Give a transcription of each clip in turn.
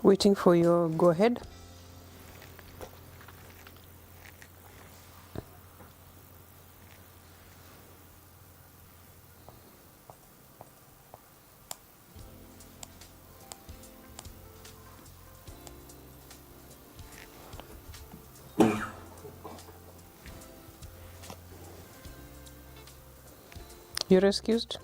Waiting for your go ahead. You're excused.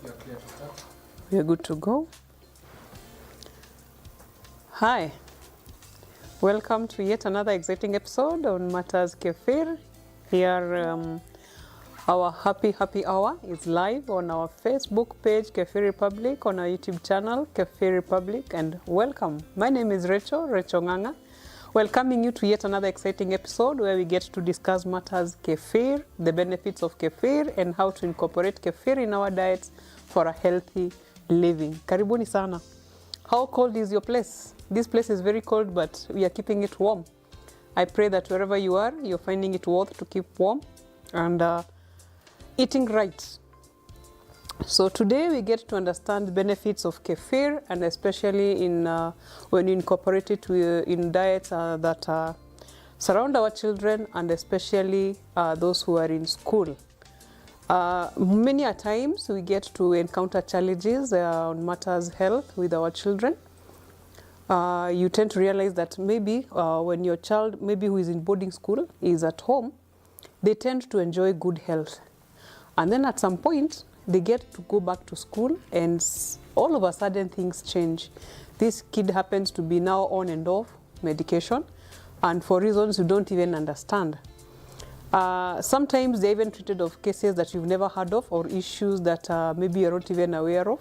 You're clear to start. We're good to go. Hi, welcome to yet another exciting episode on Matters Kefir. Here, our happy hour is live on our Facebook page, Kefir Republic, on our YouTube channel, Kefir Republic, and welcome. My name is Rachel Nganga, welcoming you to yet another exciting episode where we get to discuss matters kefir, the benefits of kefir, and how to incorporate kefir in our diets for a healthy living. Karibuni sana. How cold is your place? This place is very cold, but we are keeping it warm. I pray that wherever you are, you're finding it worth to keep warm and eating right. So today we get to understand the benefits of kefir, and especially in when you incorporate it in diets that surround our children, and especially those who are in school. Many a times we get to encounter challenges on matters health with our children. You tend to realize that maybe when your child, maybe who is in boarding school, is at home, they tend to enjoy good health. And then at some point, they get to go back to school, and all of a sudden things change. This kid happens to be now on and off medication, and for reasons you don't even understand. Sometimes they're even treated of cases that you've never heard of, or issues that maybe you're not even aware of.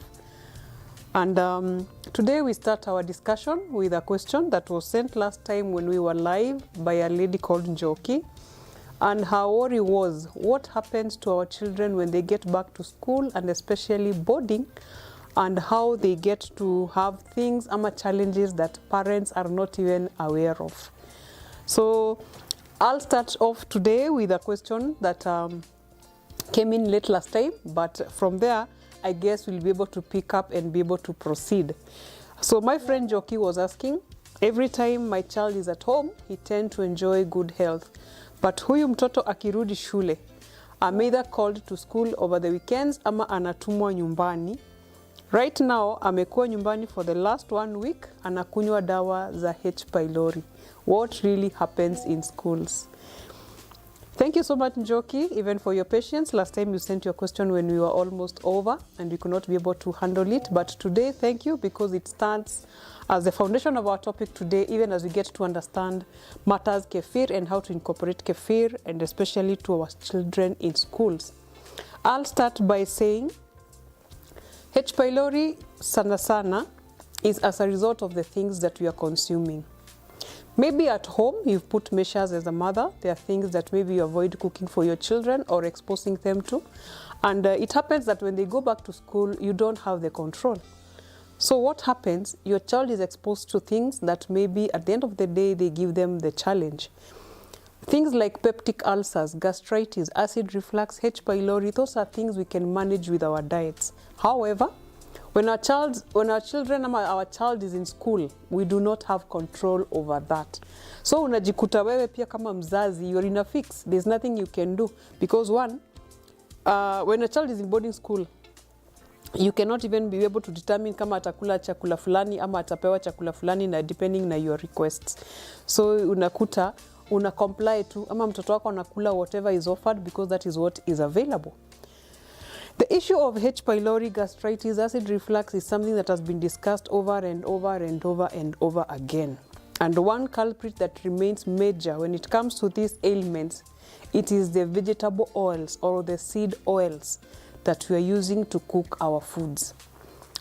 And today we start our discussion with a question that was sent last time when we were live by a lady called Njoki. And her worry was, what happens to our children when they get back to school, and especially boarding, and how they get to have things and challenges that parents are not even aware of. So I'll start off today with a question that came in late last time, but from there, I guess we'll be able to pick up and be able to proceed. So my friend Joki was asking, every time my child is at home, he tends to enjoy good health. But huyu mtoto akirudi shule, I'm either called to school over the weekends ama anatumwa nyumbani. Right now, amekuwa nyumbani for the last 1 week, anakunywa dawa za H. pylori. What really happens in schools? Thank you so much, Njoki, even for your patience. Last time you sent your question when we were almost over and we could not be able to handle it. But today, thank you, because it stands as the foundation of our topic today, even as we get to understand matters kefir and how to incorporate kefir, and especially to our children in schools. I'll start by saying H. pylori sana sana is as a result of the things that we are consuming. Maybe at home you've put measures as a mother. There are things that maybe you avoid cooking for your children or exposing them to. And it happens that when they go back to school, you don't have the control. So what happens? Your child is exposed to things that maybe at the end of the day, they give them the challenge. Things like peptic ulcers, gastritis, acid reflux, H. pylori, those are things we can manage with our diets. However, when our child is in school, we do not have control over that. So unajikuta wewe pia kama mzazi, you're in a fix. There's nothing you can do because one, when a child is in boarding school, you cannot even be able to determine kama atakula chakula fulani ama atapewa chakula fulani na depending na your requests. So unakuta una comply to ama mtoto wako anakula whatever is offered because that is what is available. The issue of H. pylori, gastritis, acid reflux is something that has been discussed over and over and over and over again. And one culprit that remains major when it comes to these ailments, it is the vegetable oils or the seed oils that we are using to cook our foods.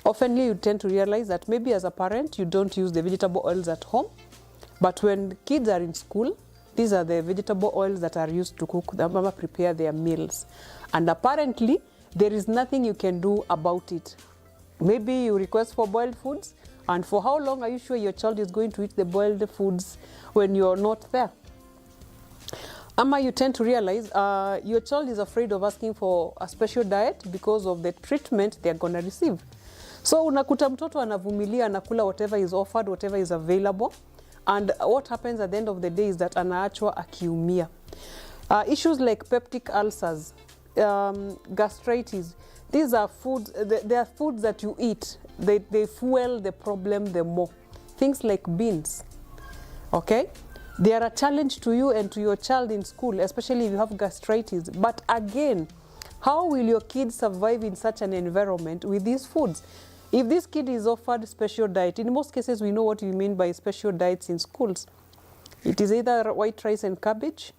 Oftenly, you tend to realize that maybe as a parent, you don't use the vegetable oils at home, but when kids are in school, these are the vegetable oils that are used to cook, prepare their meals. And apparently, there is nothing you can do about it. Maybe you request for boiled foods, and for how long are you sure your child is going to eat the boiled foods when you're not there? Ama you tend to realize your child is afraid of asking for a special diet because of the treatment they're going to receive. So unakuta mtoto anavumilia, anakula whatever is offered, whatever is available, and what happens at the end of the day is that anaachwa akiumia. Issues like peptic ulcers, gastritis, these are foods, they are foods that you eat. They fuel the problem the more. Things like beans, okay? They are a challenge to you and to your child in school, especially if you have gastritis. But again, how will your kid survive in such an environment with these foods? If this kid is offered special diet, in most cases we know what we mean by special diets in schools. It is either white rice and cabbage,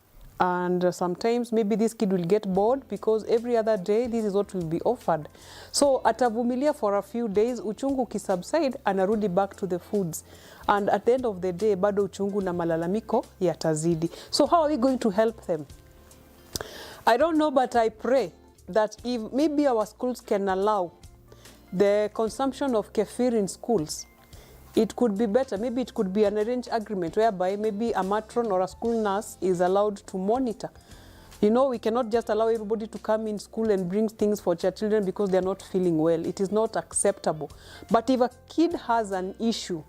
and sometimes maybe this kid will get bored because every other day this is what will be offered. So atavumilia for a few days, uchungu kisubside, anarudi back to the foods. And at the end of the day, bado uchungu na malalamiko yatazidi. So how are we going to help them? I don't know, but I pray that if maybe our schools can allow the consumption of kefir in schools, it could be better. Maybe it could be an arranged agreement whereby maybe a matron or a school nurse is allowed to monitor. You know, we cannot just allow everybody to come in school and bring things for their children because they're not feeling well. It is not acceptable. But if a kid has an issue,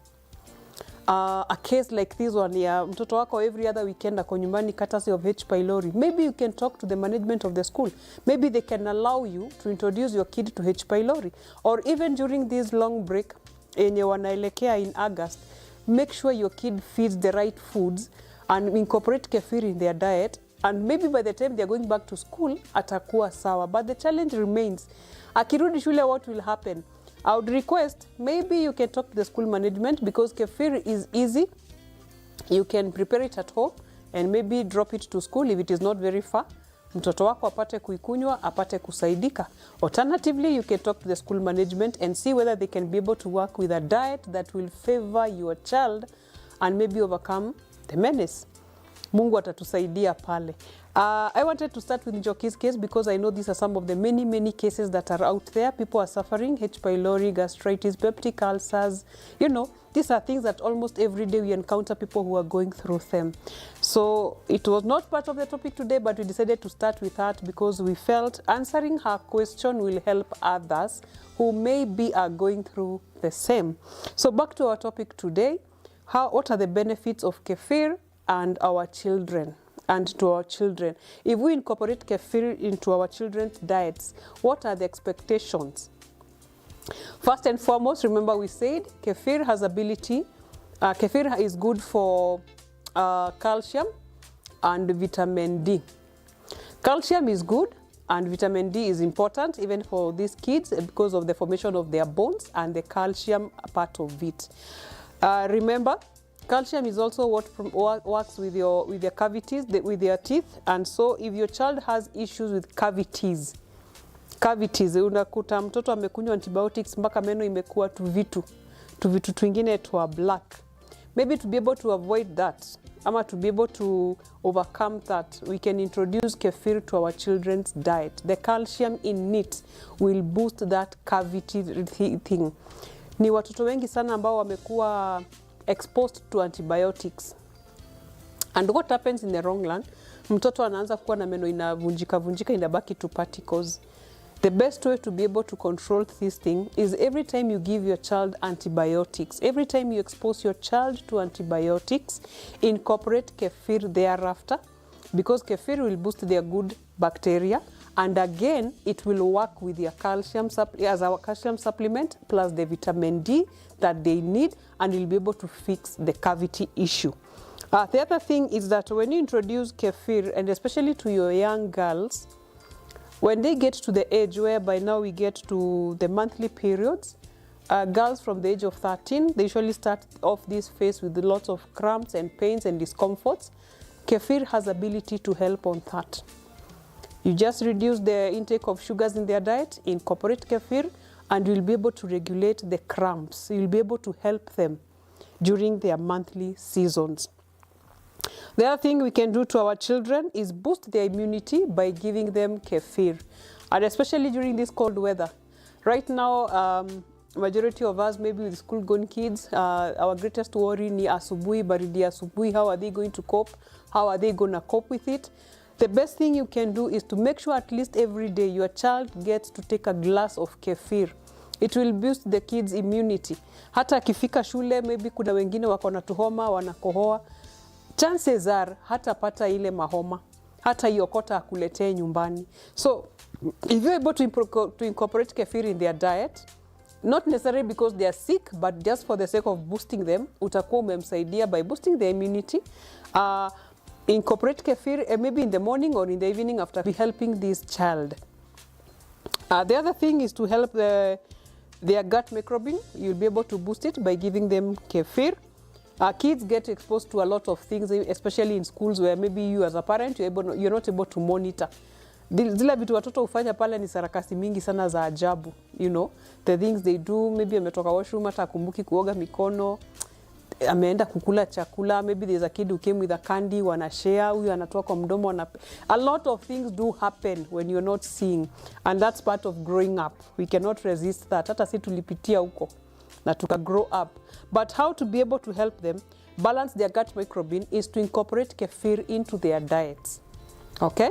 a case like this one, mtoto wako every other weekend ako nyumbani courtesy of H. pylori, maybe you can talk to the management of the school. Maybe they can allow you to introduce your kid to H. pylori. Or even during this long break, yenye wanaelekea in August, make sure your kid feeds the right foods and incorporate kefir in their diet, and maybe by the time they're going back to school, atakuwa sawa. But the challenge remains. Akirudi shule, what will happen? I would request, maybe you can talk to the school management because kefir is easy. You can prepare it at home and maybe drop it to school if it is not very far. Mtoto wako apate kuikunywa, apate kusaidika. Alternatively, you can talk to the school management and see whether they can be able to work with a diet that will favor your child and maybe overcome the menace. Mungu atatusaidia pale. I wanted to start with Njoki's case because I know these are some of the many cases that are out there. People are suffering H. pylori, gastritis, peptic ulcers. You know, these are things that almost every day we encounter people who are going through them. So it was not part of the topic today, but we decided to start with that because we felt answering her question will help others who maybe are going through the same. So back to our topic today. What are the benefits of kefir and our children? And to our children, if we incorporate kefir into our children's diets, what are the expectations? First and foremost, remember we said kefir has ability. Kefir is good for calcium and vitamin D. Calcium is good and vitamin D is important even for these kids because of the formation of their bones and the calcium part of it. Remember, calcium is also what works with your cavities, with your teeth, and so if your child has issues with cavities, unakuta mtoto amekunywa antibiotics mpaka meno imekuwa tu vitu twingine twa black. Maybe to be able to avoid that, ama to be able to overcome that, we can introduce kefir to our children's diet. The calcium in it will boost that cavity thing. Ni watoto wengi sana ambao wamekuwa exposed to antibiotics. And what happens in the wrong land? Mtoto anaanza kuwa na meno inavunjika inabaki to particles. The best way to be able to control this thing is every time you give your child antibiotics, every time you expose your child to antibiotics, incorporate kefir thereafter, because kefir will boost their good bacteria, and again it will work with your calcium as our calcium supplement plus the vitamin D that they need, and will be able to fix the cavity issue. The other thing is that when you introduce kefir, and especially to your young girls, when they get to the age where by now we get to the monthly periods, girls from the age of 13, they usually start off this phase with lots of cramps and pains and discomforts. Kefir has ability to help on that. You just reduce the intake of sugars in their diet, incorporate kefir, and you'll be able to regulate the cramps. You'll be able to help them during their monthly seasons. The other thing we can do to our children is boost their immunity by giving them kefir, and especially during this cold weather. Right now, majority of us, maybe with school-going kids, our greatest worry ni asubuhi, baridi asubuhi. How are they going to cope? How are they going to cope with it? The best thing you can do is to make sure at least every day your child gets to take a glass of kefir. It will boost the kids' immunity. Hata akifika shule, maybe kuna wengine wako na tuhoma, wanakohoa. Chances are hatapata ile mahoma, hata iokota akuletee nyumbani. So if you're able to incorporate kefir in their diet, not necessarily because they are sick, but just for the sake of boosting them, utakuwa umemsaidia by boosting their immunity. Incorporate kefir maybe in the morning or in the evening after helping this child. The other thing is to help their gut microbiome. You'll be able to boost it by giving them kefir. Kids get exposed to a lot of things, especially in schools where maybe you as a parent, you're not able to monitor. Zile vitu watoto hufanya pale ni sarakasi mingi sana za ajabu, you know. The things they do, maybe ametoka washroom hata akumbuki kuoga mikono, ameenda kukula chakula, maybe there's a kid who came with a candy, wanashare, huyu anatoa kwa mdomo, a lot of things do happen when you're not seeing, and that's part of growing up. We cannot resist that. Hata si tulipitia huko na tuka grow up. But how to be able to help them balance their gut microbiome is to incorporate kefir into their diets. Okay?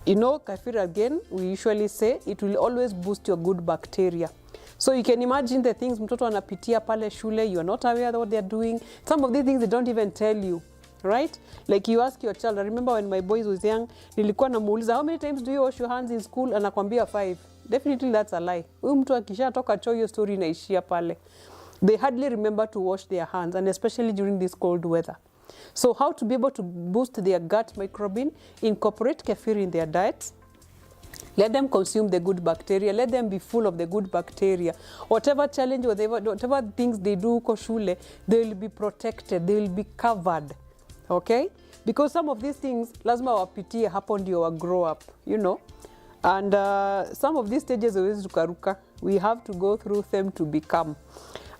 You know, kefir again, we usually say it will always boost your good bacteria. So you can imagine the things mtoto anapitia pale shule, you are not aware of what they are doing. Some of these things they don't even tell you, right? Like you ask your child, I remember when my boys was young, nilikuwa namuuliza, how many times do you wash your hands in school? Anakwambia 5. Definitely that's a lie. Huyu mtu akishatoka choo, hiyo story inaishia pale. They hardly remember to wash their hands, and especially during this cold weather. So how to be able to boost their gut microbiome? Incorporate kefir in their diets. Let them consume the good bacteria. Let them be full of the good bacteria. Whatever challenge, whatever things they do kwa shule, they will be protected. They will be covered. Okay? Because some of these things, lazima wapitie hapo ndio wa grow up, you know. And some of these stages always tukaruka. We have to go through them to become.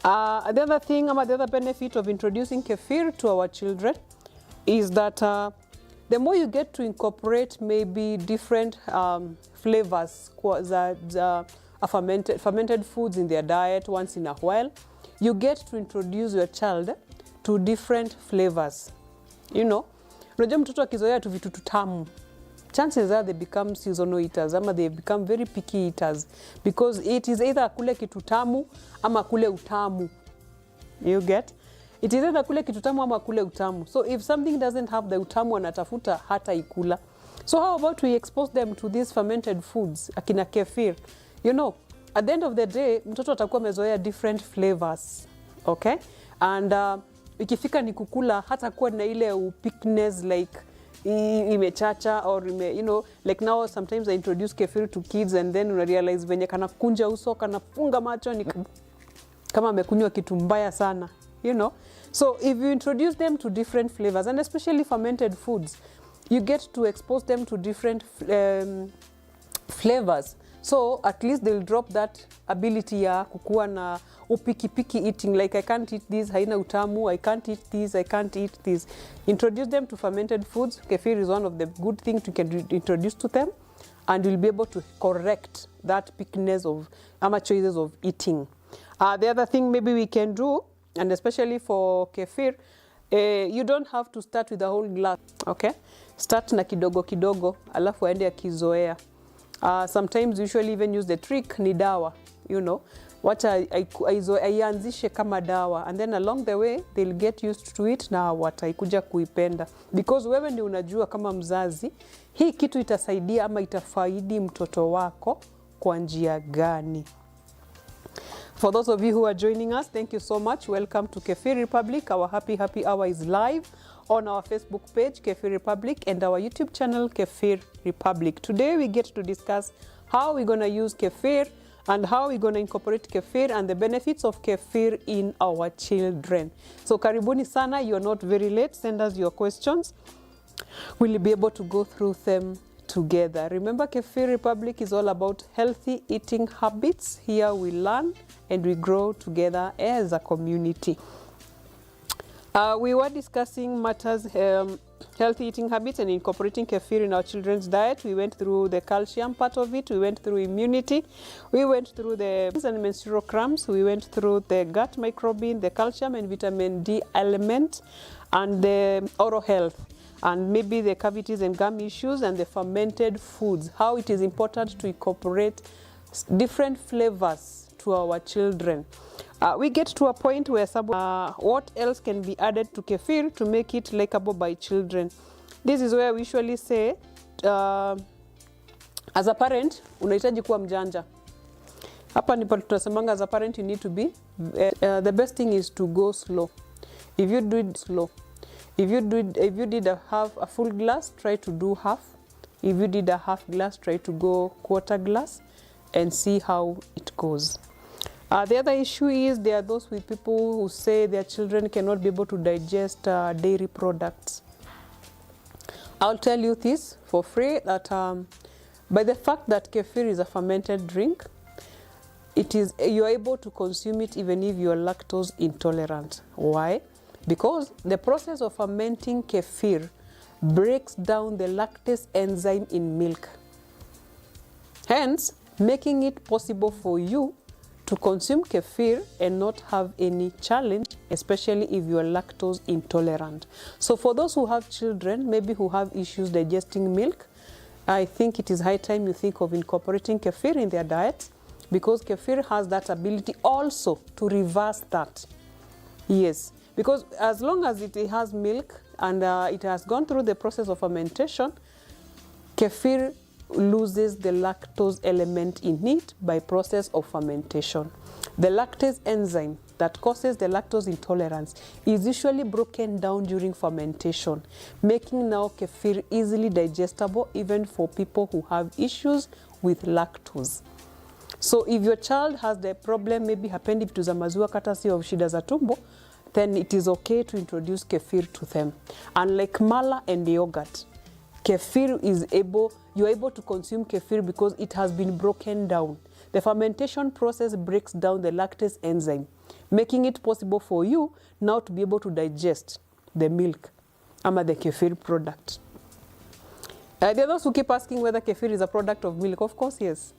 The other thing, the other benefit of introducing kefir to our children is that the more you get to incorporate maybe different flavors, fermented foods in their diet once in a while, you get to introduce your child to different flavors. You know, unajua mtoto akizoea tu vitu tamu, chances are they become seasonal eaters, ama they become very picky eaters, because it is either kule kitu tamu ama kule utamu. You get? It is either kule kitu tamu ama kule utamu. So if something doesn't have the utamu anatafuta hata ikula. So how about we expose them to these fermented foods, akina kefir? You know, at the end of the day, mtoto atakuwa amezoea different flavors. Okay? And ikifika ni kukula hata kuwa na ile upikness like imechacha or you know, like now sometimes I introduce kefir to kids and then una realize venye kana kunja uso, kana funga macho ni kama amekunywa kitu mbaya sana, you know. So if you introduce them to different flavors, and especially fermented foods, you get to expose them to different flavors. So at least they'll drop that ability ya kukua na upiki eating, like I can't eat this, haina utamu, I can't eat this, I can't eat this. Introduce them to fermented foods. Kefir is one of the good things you can introduce to them, and you'll be able to correct that pickiness of choices of eating. The other thing maybe we can do, and especially for kefir, you don't have to start with a whole glass, okay? Start na kidogo kidogo, alafu aende akizoea. Sometimes usually even use the trick ni dawa, you know. Wacha aianzishe kama dawa, and then along the way they'll get used to it na wataikuja kuipenda, because wewe ndio unajua kama mzazi hii kitu itasaidia ama itafaidi mtoto wako kwa njia gani. For those of you who are joining us, thank you so much. Welcome to Kefir Republic. Our happy hour is live on our Facebook page, Kefir Republic, and our YouTube channel, Kefir Republic. Today we get to discuss how we're going to use kefir and how we're going to incorporate kefir and the benefits of kefir in our children. So karibuni sana, you're not very late. Send us your questions. We'll be able to go through them together. Remember, Kefir Republic is all about healthy eating habits. Here we learn and we grow together as a community. We were discussing matters, healthy eating habits and incorporating kefir in our children's diet. We went through the calcium part of it. We went through immunity. We went through the and menstrual cramps. We went through the gut microbiome, the calcium and vitamin D element, and the oral health, and maybe the cavities and gum issues, and the fermented foods, how it is important to incorporate different flavors to our children. We get to a point where what else can be added to kefir to make it likable by children. This is where we usually say, as a parent, unahitaji kuwa mjanja. Hapa ndipo tunasemanga, as a parent you need to be, the best thing is to go slow. If you do it slow, if you did a full glass, try to do half. If you did a half glass, try to go quarter glass and see how it goes. The other issue is there are those with people who say their children cannot be able to digest dairy products. I'll tell you this for free, that by the fact that kefir is a fermented drink, you're able to consume it even if you're lactose intolerant. Why? Because the process of fermenting kefir breaks down the lactase enzyme in milk, hence making it possible for you to consume kefir and not have any challenge, especially if you are lactose intolerant. So for those who have children, maybe who have issues digesting milk, I think it is high time you think of incorporating kefir in their diet, because kefir has that ability also to reverse that. Yes, because as long as it has milk and it has gone through the process of fermentation, kefir loses the lactose element in it by process of fermentation. The lactase enzyme that causes the lactose intolerance is usually broken down during fermentation, making now kefir easily digestible even for people who have issues with lactose. So if your child has the problem, maybe hapendi vitu za maziwa courtesy of shida za tumbo, then it is okay to introduce kefir to them. Unlike mala and yogurt, kefir you're able to consume kefir because it has been broken down. The fermentation process breaks down the lactase enzyme, making it possible for you now to be able to digest the milk, ama the kefir product. There are those who keep asking whether kefir is a product of milk. Of course, yes.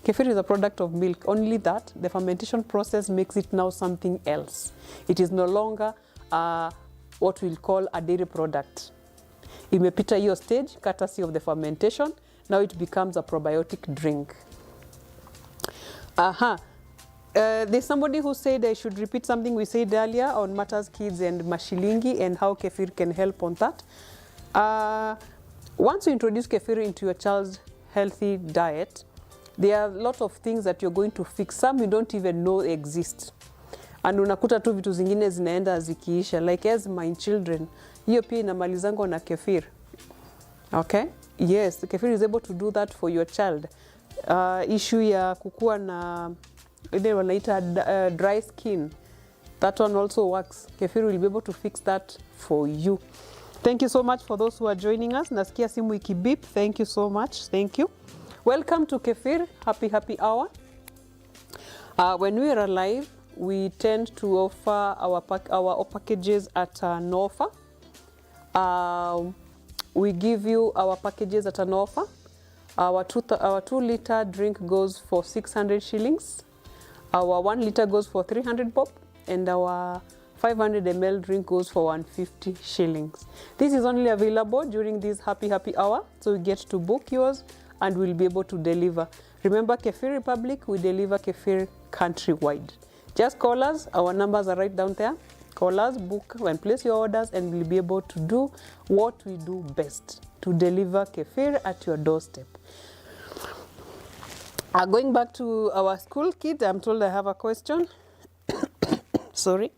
Kefir is a product of milk, only that the fermentation process makes it now something else. It is no longer what we'll call a dairy product. Imepita hiyo stage, courtesy of the fermentation, now it becomes a probiotic drink. There's somebody who said I should repeat something we said earlier on matters kids and mashilingi and how kefir can help on that. Once you introduce kefir into your child's healthy diet, there are a lot of things that you're going to fix. Some you don't even know exist. And unakuta tu vitu zingine zinaenda zikiisha. Like as my children, hiyo pia inamalizango na kefir. Okay? Yes, Kefir is able to do that for your child. Issue ya kukua na ile wanaita dry skin, that one also works. Kefir will be able to fix that for you. Thank you so much for those who are joining us. Nasikia simu ikibip. Thank you so much. Thank you. Welcome to Kefir Happy Hour. When we are alive, we tend to offer our packages at an offer. We give you our packages at an offer. Our 2-liter drink goes for 600 shillings. Our 1 liter goes for 300 bob. And our 500 ml drink goes for 150 shillings. This is only available during this happy hour. So you get to book yours and we'll be able to deliver. Remember, Kefir Republic, we deliver Kefir countrywide. Just call us. Our numbers are right down there. Call us, book and place your orders, and we'll be able to do what we do best, to deliver Kefir at your doorstep. Going back to our school kids, I'm told I have a question. Sorry.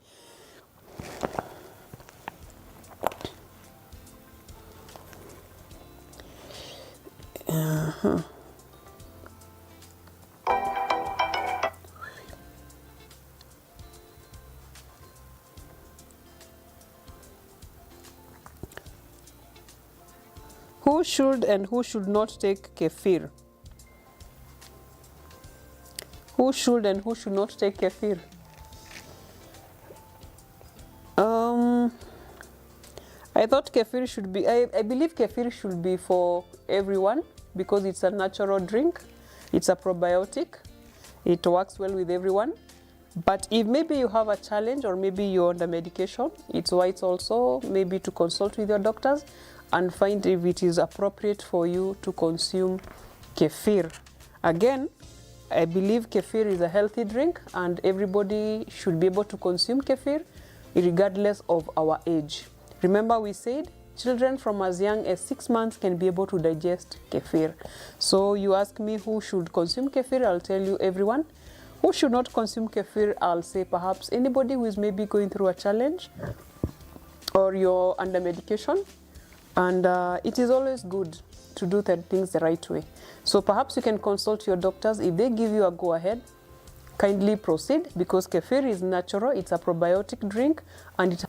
Who should and who should not take Kefir? Who should and who should not take Kefir? I thought Kefir should be, I believe Kefir should be for everyone because it's a natural drink. It's a probiotic. It works well with everyone. But if maybe you have a challenge or maybe you're under medication, it's wise also maybe to consult with your doctors and find if it is appropriate for you to consume Kefir. Again, I believe Kefir is a healthy drink and everybody should be able to consume Kefir regardless of our age. Remember, we said children from as young as 6 months can be able to digest Kefir. So you ask me who should consume Kefir, I'll tell you everyone. Who should not consume Kefir, I'll say perhaps anybody who is maybe going through a challenge or you're under medication. And it is always good to do things the right way. So perhaps you can consult your doctors. If they give you a go-ahead, kindly proceed because Kefir is natural. It's a probiotic drink and it...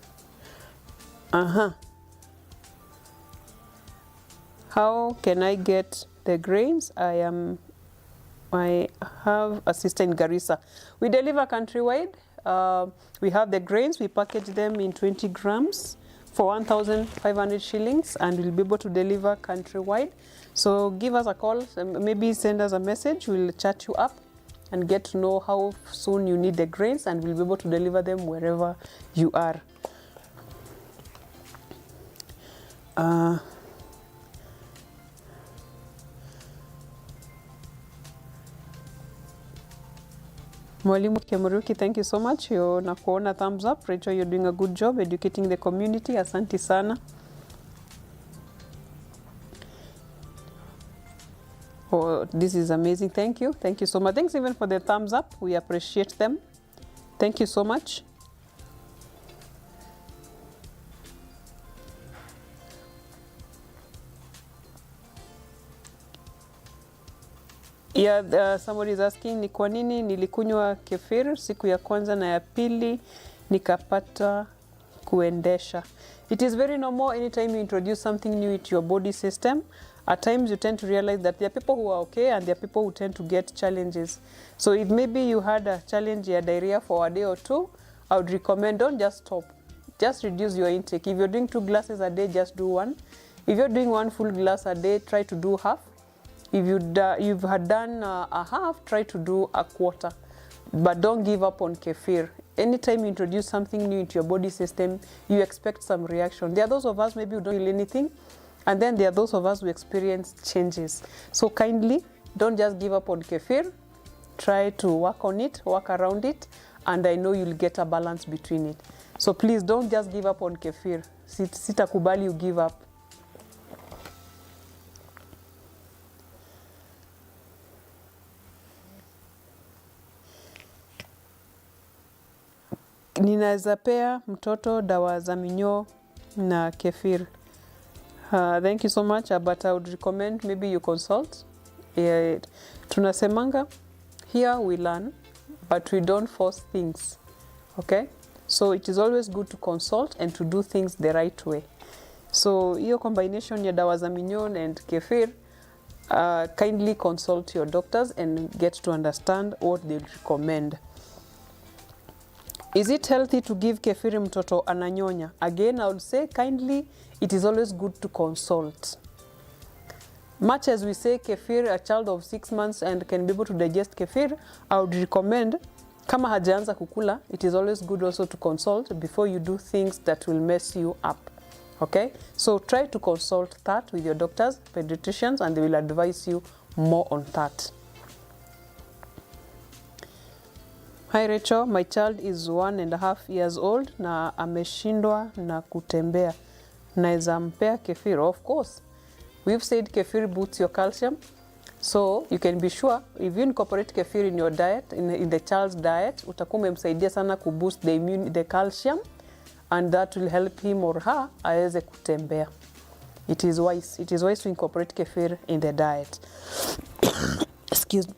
How can I get the grains? I have a sister in Garissa. We deliver countrywide. We have the grains. We package them in 20 grams for 1,500 shillings and we'll be able to deliver countrywide. So give us a call, maybe send us a message. We'll chat you up and get to know how soon you need the grains and we'll be able to deliver them wherever you are. Mwalimu Kemuruki, thank you so much. You're nakuona thumbs up. Rachel, you're doing a good job educating the community. Asante sana. Oh, this is amazing. Thank you. Thank you so much. Thanks even for the thumbs up. We appreciate them. Thank you so much. Yeah, somebody is asking ni kwa nini nilikunywa Kefir siku ya kwanza na ya pili nikapata kuendesha. It is very normal anytime you introduce something new into your body system. At times you tend to realize that there are people who are okay and there are people who tend to get challenges. So if maybe you had a challenge ya diarrhea for a day or two, I would recommend don't just stop. Just reduce your intake. If you're doing 2 glasses a day, just do 1. If you're doing 1 full glass a day, try to do half. If you've had done a half, try to do a quarter. But don't give up on Kefir. Anytime you introduce something new into your body system, you expect some reaction. There are those of us maybe who don't feel anything, and then there are those of us who experience changes. So kindly, don't just give up on Kefir. Try to work on it, work around it, and I know you'll get a balance between it. So please don't just give up on Kefir. Sitakubali you give up. Ninaweza pea mtoto dawa za minyoo na Kefir. Thank you so much, but I would recommend maybe you consult. Yeah, tunasemanga, here we learn, but we don't force things. Okay? So it is always good to consult and to do things the right way. So hiyo combination ya dawa za minyon and kefir, kindly consult your doctors and get to understand what they recommend. Is it healthy to give kefir mtoto ananyonya? Again, I would say kindly, it is always good to consult. Much as we say kefir, a child of 6 months and can be able to digest kefir, I would recommend, kama hajaanza kukula, it is always good also to consult before you do things that will mess you up. Okay? So try to consult that with your doctors, pediatricians, and they will advise you more on that. Hi Rachel, my child is 1.5 years old na ameshindwa na kutembea. Naeza mpea kefir? Of course. We've said kefir boosts your calcium. So you can be sure if you incorporate kefir in your diet, in the child's diet, utakuwa umemsaidia sana kuboost the calcium, and that will help him or her aweze kutembea. It is wise to incorporate kefir in the diet. Excuse me.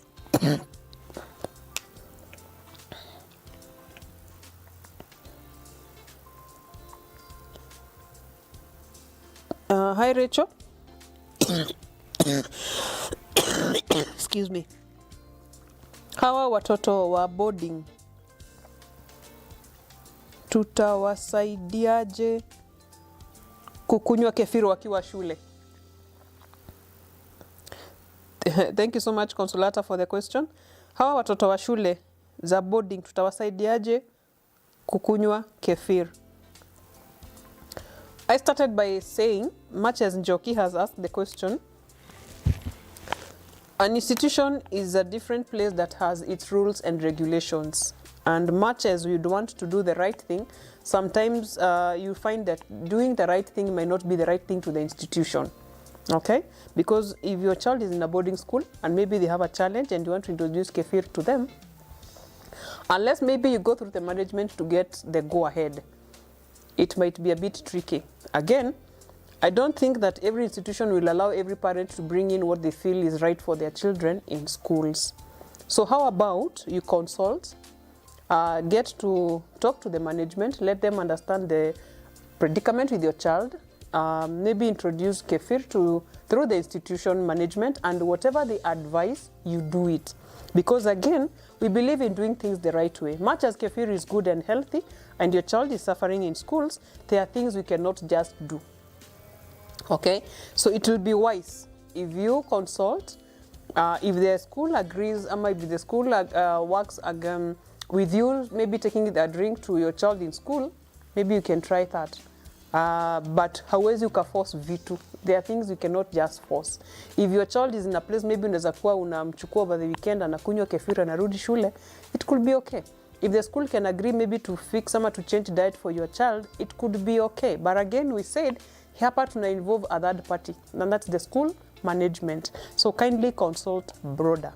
Hi Rachel. Excuse me. Hawa watoto wa boarding tutawasaidiaje kukunywa kefir wakiwa shule? Thank you so much Consolata for the question. Hawa watoto wa shule za boarding tutawasaidiaje kukunywa kefir? I started by saying, much as Njoki has asked the question, an institution is a different place that has its rules and regulations. And much as you'd want to do the right thing, sometimes you find that doing the right thing might not be the right thing to the institution. Okay? Because if your child is in a boarding school and maybe they have a challenge and you want to introduce kefir to them, unless maybe you go through the management to get the go-ahead, it might be a bit tricky. Again, I don't think that every institution will allow every parent to bring in what they feel is right for their children in schools. So how about you consult, get to talk to the management, let them understand the predicament with your child, maybe introduce kefir through the institution management, and whatever they advise, you do it. Because again, we believe in doing things the right way. Much as kefir is good and healthy, and your child is suffering in schools, there are things we cannot just do. Okay? So it will be wise if you consult, if the school agrees, or if the school works with you, maybe taking a drink to your child in school, maybe you can try that. But hauwezi ukaforce vitu. There are things you cannot just force. If your child is in a place, maybe unaweza kuwa unamchukua over the weekend anakunywa kefir anarudi shule, it could be okay. If the school can agree maybe to fix or to change diet for your child, it could be okay. But again, we said, hapa tuna involve a third party, and that's the school management. So kindly consult broader.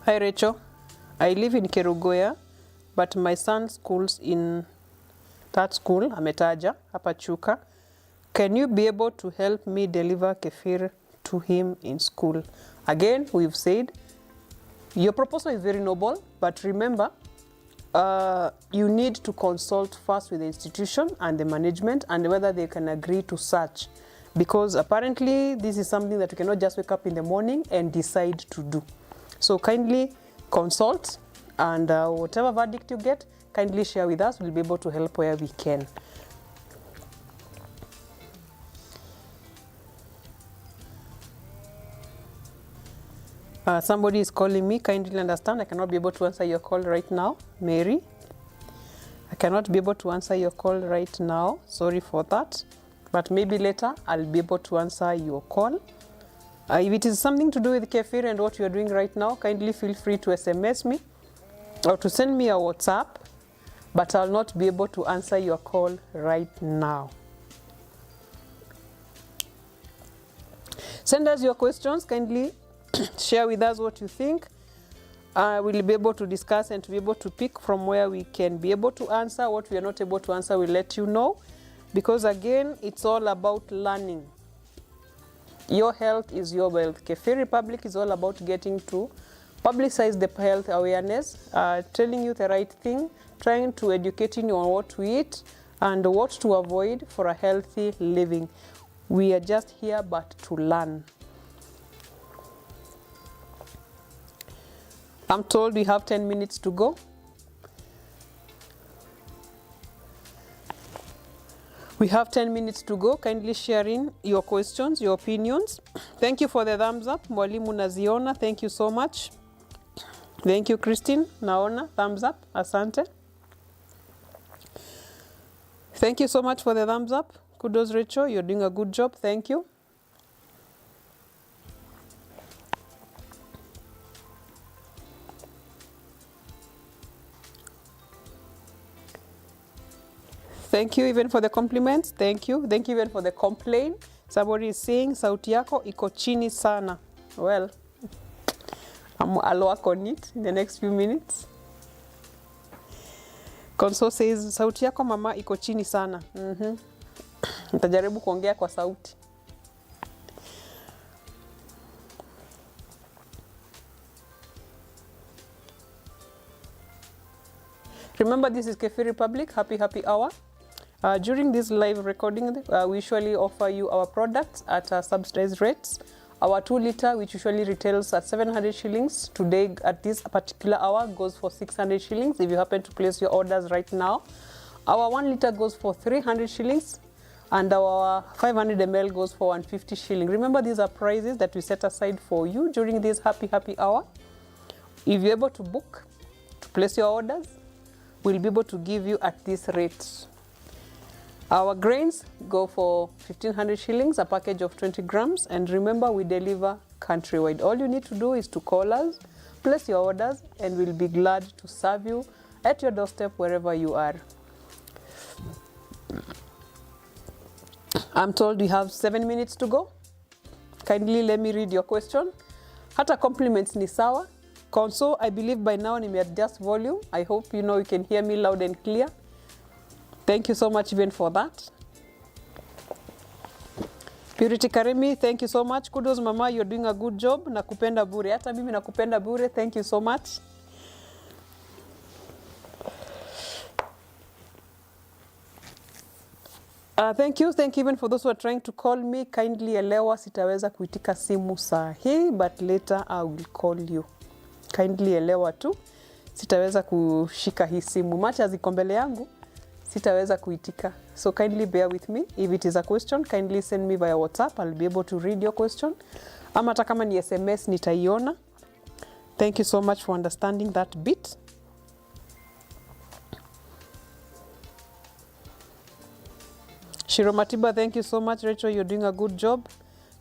Hi Rachel, I live in Kerugoya, but my son schools in that school, ametaja, hapa Chuka. Can you be able to help me deliver kefir to him in school? Again, we've said, your proposal is very noble, but remember, you need to consult first with the institution and the management and whether they can agree to such. Because apparently, this is something that you cannot just wake up in the morning and decide to do. So kindly consult, and whatever verdict you get, kindly share with us. We'll be able to help where we can. Somebody is calling me. Kindly understand, I cannot be able to answer your call right now. Mary, I cannot be able to answer your call right now. Sorry for that. But maybe later, I'll be able to answer your call. If it is something to do with kefir and what you're doing right now, kindly feel free to SMS me or to send me a WhatsApp, but I'll not be able to answer your call right now. Send us your questions, kindly share with us what you think. we'll be able to discuss and to be able to pick from where we can be able to answer. What we are not able to answer, we'll let you know. Because again, it's all about learning. Your health is your wealth. Kefir Republic is all about getting to publicize the health awareness, telling you the right thing, trying to educate you on what to eat and what to avoid for a healthy living. We are just here but to learn. I'm told we have 10 minutes to go. We have 10 minutes to go. Kindly share in your questions, your opinions. Thank you for the thumbs up. Mwalimu naziona, thank you so much. Thank you, Christine. Naona, thumbs up. Asante. Thank you so much for the thumbs up. Kudos, Rachel. You're doing a good job. Thank you. Thank you even for the compliments. Thank you. Thank you even for the complaint. Somebody is saying, sauti yako iko chini sana. Well, I'll work on it in the next few minutes. Konso says, sauti yako mama iko chini sana. Nitajaribu kuongea kwa sauti. Remember, this is Kefir Republic, happy hour. During this live recording, we usually offer you our products at subsidized rates. Our 2 liter, which usually retails at 700 shillings, today at this particular hour goes for 600 shillings if you happen to place your orders right now. Our 1 liter goes for 300 shillings and our 500 ml goes for 150 shillings. Remember, these are prices that we set aside for you during this happy hour. If you're able to book, to place your orders, we'll be able to give you at this rate. Our grains go for 1,500 shillings, a package of 20 grams. And remember, we deliver countrywide. All you need to do is to call us, place your orders, and we'll be glad to serve you at your doorstep wherever you are. I'm told we have 7 minutes to go. Kindly let me read your question. Hata compliments ni sawa. Conso, I believe by now I may adjust volume. I hope you know you can hear me loud and clear. Thank you so much even for that. Purity Karemi, thank you so much. Kudos mama, you're doing a good job. Nakupenda bure. Hata mimi nakupenda bure. Thank you so much. Thank you even for those who are trying to call me. Kindly elewa sitaweza kuitika simu saa hii, but later I will call you. Kindly elewa tu, sitaweza kushika hii simu. Macha ziko mbele yangu, sitaweza kuitika. So kindly bear with me. If it is a question, kindly send me via WhatsApp. I'll be able to read your question. Ama hata kama ni SMS nitaiona. Thank you so much for understanding that bit. Shiro Matiba, thank you so much. Rachel, you're doing a good job.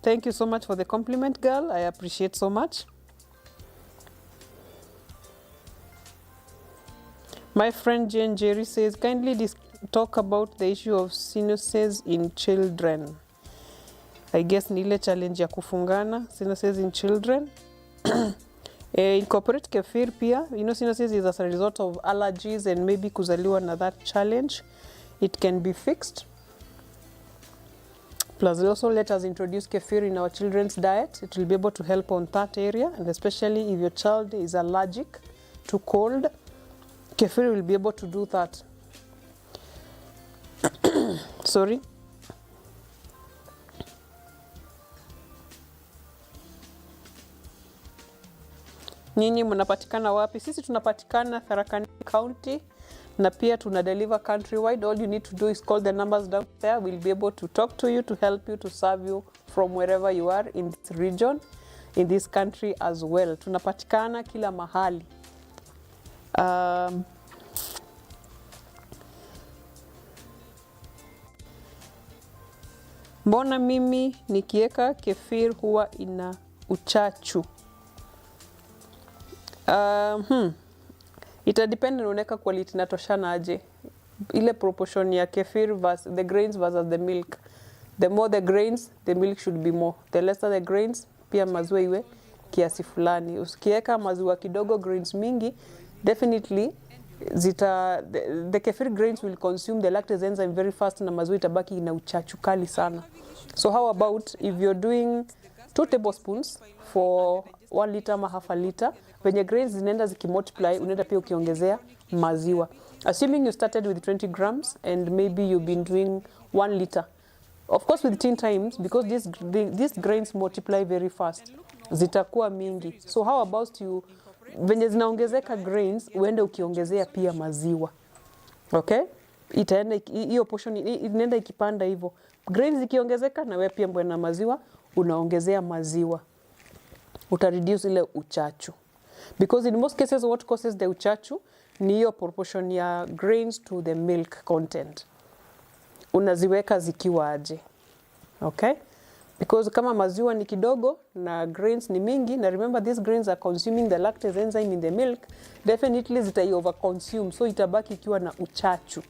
Thank you so much for the compliment, girl. I appreciate so much. My friend Jane Jerry says, kindly talk about the issue of sinuses in children. I guess ni ile challenge ya kufungana, sinuses in children. Incorporate kefir pia. You know, sinuses is as a result of allergies and maybe kuzaliwa na that challenge. It can be fixed. Plus, also let us introduce kefir in our children's diet. It will be able to help on that area, and especially if your child is allergic to cold, kefir will be able to do that. Sorry. Nyinyi mnapatikana wapi? Sisi tunapatikana Tharaka Nithi County na pia tuna deliver countrywide. All you need to do is call the numbers down there. We'll be able to talk to you, to help you, to serve you from wherever you are in this region, in this country as well. Tunapatikana kila mahali. Mbona mimi nikieka kefir huwa ina uchachu? It depends on unaweka quality inatoshana aje. Ile proportion ya kefir versus the grains versus the milk. The more the grains, the milk should be more. The lesser the grains, pia maziwa iwe kiasi fulani. Usikiweka maziwa kidogo, grains mingi, definitely the kefir grains will consume the lactase enzyme very fast na maziwa itabaki ina uchachu kali sana. So how about if you're doing 2 tablespoons for 1 liter ama half a liter, venye grains zinaenda zikimultiply, unaenda pia ukiongezea maziwa. Assuming you started with 20 grams and maybe you've been doing 1 liter. Of course with 10 times, because these grains multiply very fast, zitakuwa mingi. So how about you, venye zinaongezeka grains, uende ukiongezea pia maziwa. Okay? Itaenda hiyo portion inaenda ikipanda hivyo. Grains ikiongezeka na wewe pia mbona maziwa unaongezea maziwa. Uta reduce ile uchachu. Because in most cases what causes the uchachu ni hiyo proportion ya grains to the milk content. Unaziweka zikiwa aje. Okay? Because kama maziwa ni kidogo na grains ni mingi, na remember these grains are consuming the lactase enzyme in the milk, definitely zitai overconsume, so itabaki ikiwa na uchachu.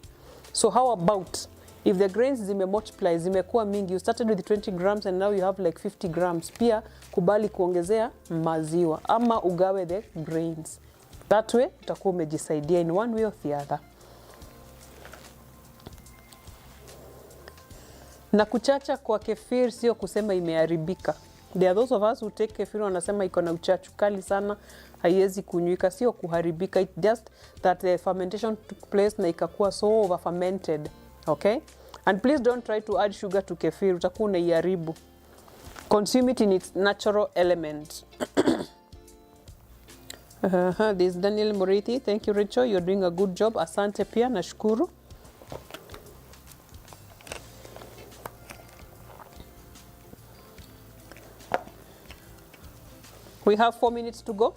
So how about if the grains zime multiply, zimekuwa mingi, you started with 20 grams and now you have like 50 grams, pia kubali kuongezea maziwa ama ugawe the grains. That way utakuwa umejisaidia in one way or the other. Na kuchacha kwa kefir sio kusema imeharibika. There are those of us who take kefir wanasema iko na uchachu kali sana, haiwezi kunywika, sio kuharibika. It just that the fermentation took place na ikakuwa so over fermented. Okay? And please don't try to add sugar to kefir, utakuwa unaiharibu. Consume it in its natural element. This is Daniel Moriti. Thank you Rachel, you're doing a good job. Asante pia, nashukuru. We have 4 minutes to go.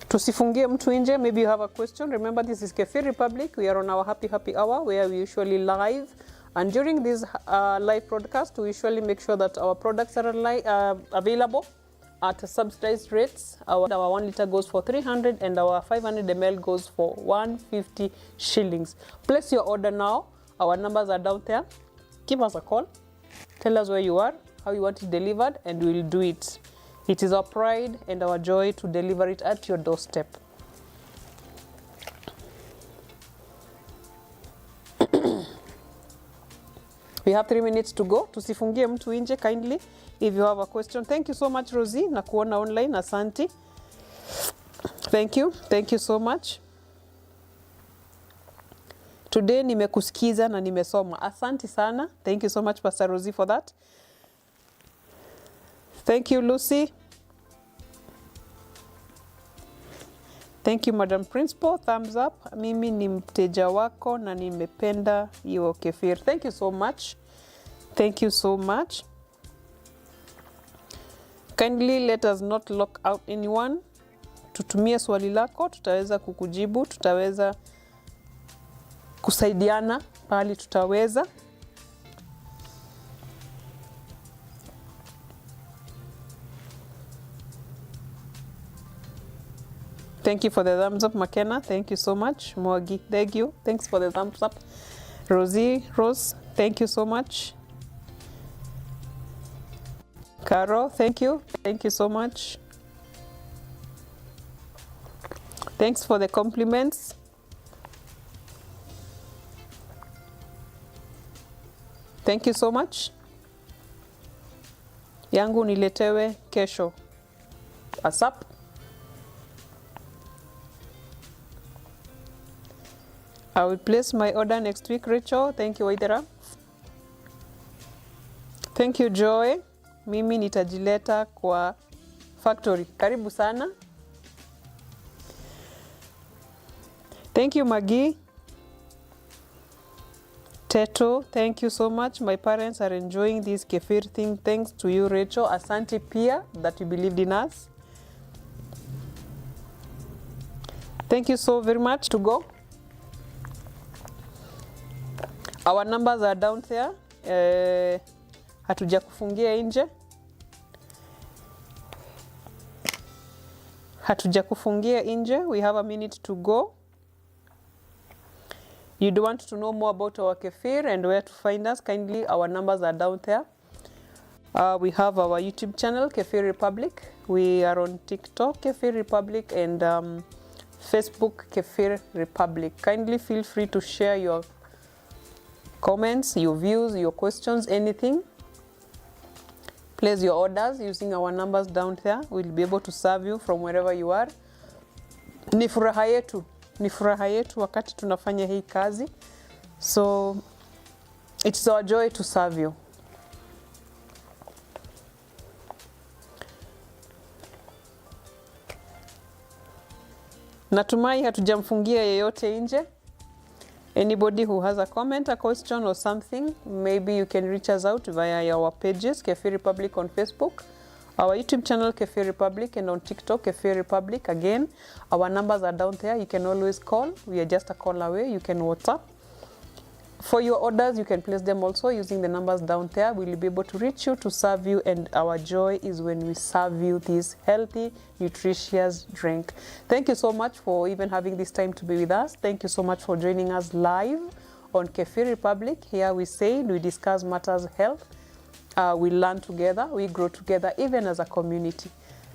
Tusifungie mtu nje. Maybe you have a question. Remember this is Kefir Republic. We are on our happy hour where we usually live. And during this live broadcast, we usually make sure that our products are available at subsidized rates. Our 1 liter goes for 300 and our 500 ml goes for 150 shillings. Place your order now. Our numbers are down there. Give us a call. Tell us where you are, how you want it delivered, and we'll do it. It is our pride and our joy to deliver it at your doorstep. We have 3 minutes to go. Tusifungie mtu nje kindly. If you have a question. Thank you so much Rosie na kuona online. Asante. Thank you. Thank you so much. Today nimekusikiza na nimesoma. Asante sana. Thank you so much Pastor Rosie for that. Thank you Lucy. Thank you Madam Principal. Thumbs up. Mimi ni mteja wako na nimependa hiyo kefir. Thank you so much. Thank you so much. Kindly let us not lock out anyone. Tutumie swali lako, tutaweza kukujibu, tutaweza kusaidiana pali tutaweza. Thank you for the thumbs up, McKenna. Thank you so much. Mwagi, thank you. Thanks for the thumbs up. Rose, thank you so much. Caro, thank you. Thank you so much. Thanks for the compliments. Thank you so much. Yangu niletewe kesho. ASAP. I will place my order next week, Rachel. Thank you, Waithera. Thank you, Joy. Mimi nitajileta kwa factory. Karibu sana. Thank you, Maggie. Teto, thank you so much. My parents are enjoying this kefir thing. Thanks to you, Rachel. Asante pia that you believed in us. Thank you so very much. To go. Our numbers are down there. Hatuja kufungia nje. Hatuja kufungia nje. We have a minute to go. You do want to know more about our kefir and where to find us, kindly our numbers are down there. We have our YouTube channel, Kefir Republic. We are on TikTok, Kefir Republic, and Facebook, Kefir Republic. Kindly feel free to share your comments, your views, your questions, anything. Place your orders using our numbers down there. We'll be able to serve you from wherever you are. Ni furaha yetu wakati tunafanya hii kazi. So it's our joy to serve you. Natumai hatujamfungia yeyote nje. Anybody who has a comment, a question or something, maybe you can reach us out via our pages, Kefir Republic on Facebook, our YouTube channel, Kefir Republic, and on TikTok, Kefir Republic. Again, our numbers are down there. You can always call. We are just a call away. You can WhatsApp. For your orders, you can place them also using the numbers down there. We'll be able to reach you, to serve you, and our joy is when we serve you this healthy, nutritious drink. Thank you so much for even having this time to be with us. Thank you so much for joining us live on Kefir Republic. Here we say, we discuss matters health. We learn together, we grow together, even as a community.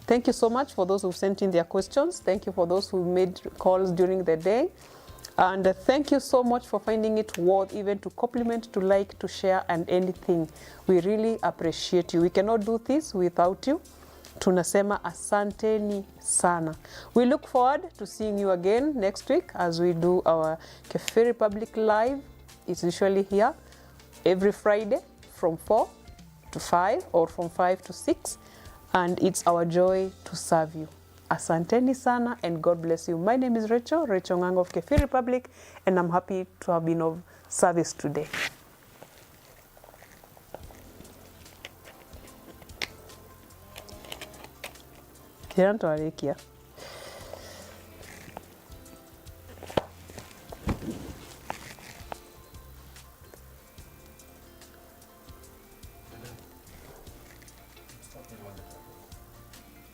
Thank you so much for those who sent in their questions. Thank you for those who made calls during the day. And thank you so much for finding it worth even to compliment, to like, to share, and anything. We really appreciate you. We cannot do this without you. Tunasema asanteni sana. We look forward to seeing you again next week as we do our Kefir Republic Live. It's usually here every Friday from 4 to 5 or from 5 to 6. And it's our joy to serve you. Asanteni sana and God bless you. My name is Rachel Ngang of Kefir Republic, and I'm happy to have been of service today. Kiranto Arekia.